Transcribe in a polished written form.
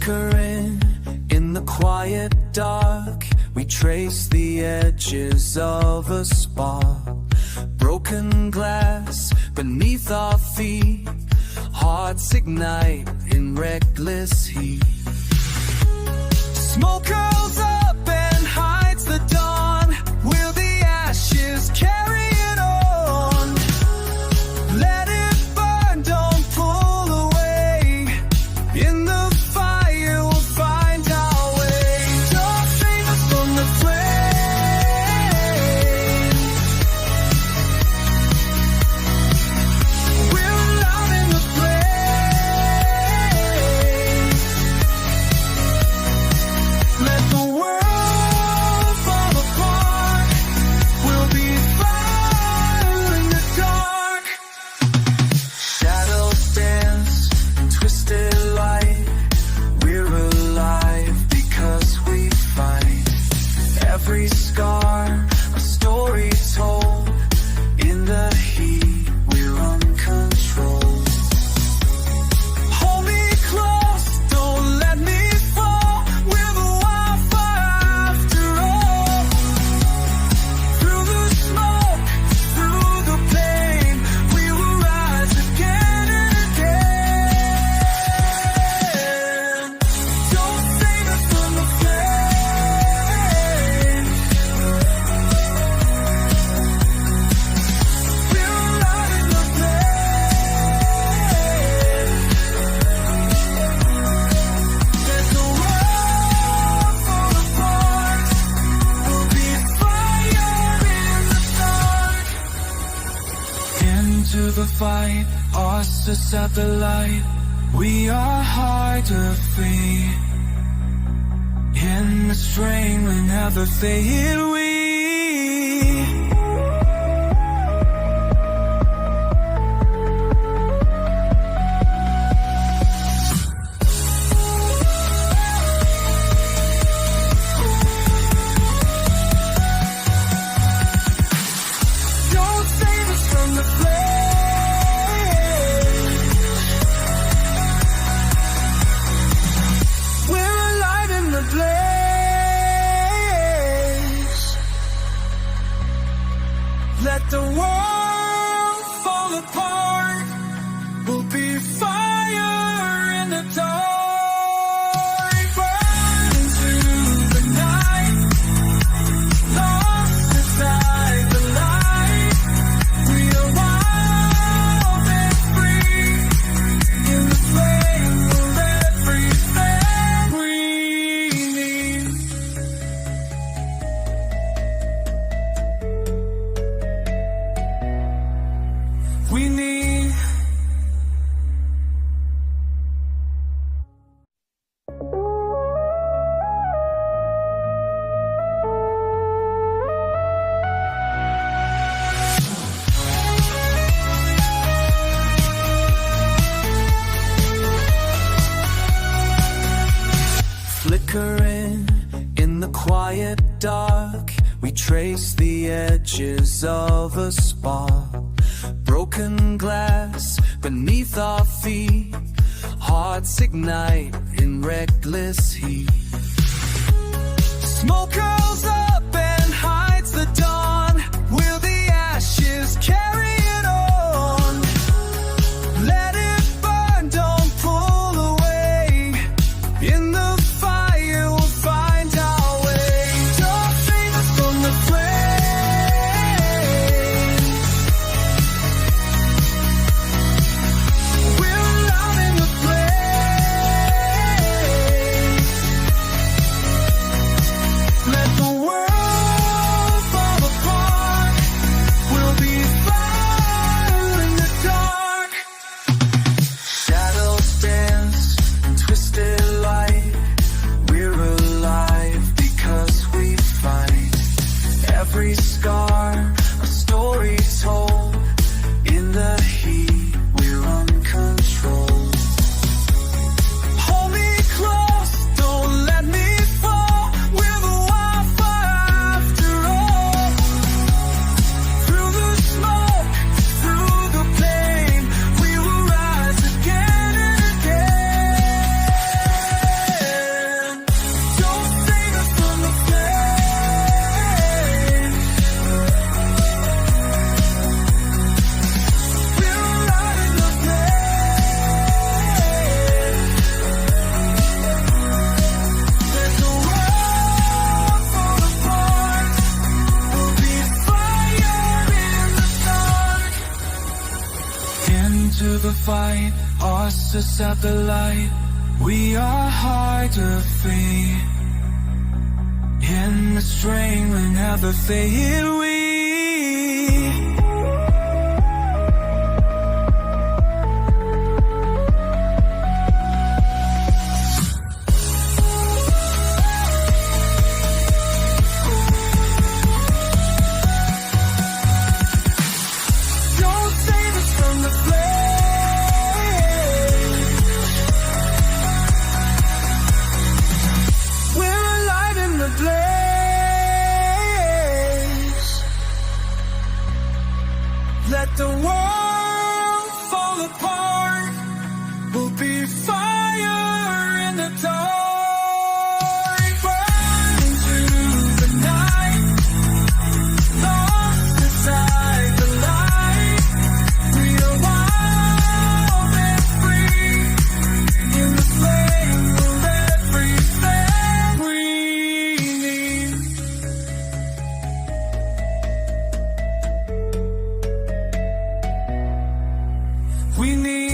Flickering in the quiet dark, we trace the edges of a spark. Broken glass beneath our feet, hearts ignite in reckless heat. Smoke curls up and hides the dawn. Will the ashes carry it on? Let it burn, don't pull away. In the fire we'll find our way. Don't save us from the flame. We're alive in the blaze. Let the world fall apart. We'll be fire in the dark. Shadows dance in twisted light. We're alive because we fight. Every scar, a story told. In the heat, we're uncontrolled. Hold me close, don't let me fall. We're the wildfire after all. Through the smoke, through the pain, we will rise again and again. Don't save us from the flame. We're alive in the blaze. Let the world fall apart. We'll be fire in the dark. Into the fight, us at the light. We are hard to free. In the strain, we never fade. We don't save us from the flame. We're alive in the blaze. Let the world fall apart. We'll be fire in the dark. Burn into the night. Lost inside the light. We are wild and free. In the flame of everything we need. We need. Flickering in the quiet dark, we trace the edges of a spark. Broken glass beneath our feet, hearts ignite in reckless heat. Smoke curls up and hides the dawn. Will the ashes carry it on? Let it burn, don't pull away. In the fire we'll find our way. Don't save us from the flame. We're alive in the blaze. Let the world Into the fight, us to set the light. We are hard to defeat. In the strain, we never fade. Don't save us from the flame. We're alive in the blaze. Let the world fall apart. We'll be fire in the dark. Burning through the night, lost inside the light. We are wild and free. In the flame of everything we need. We need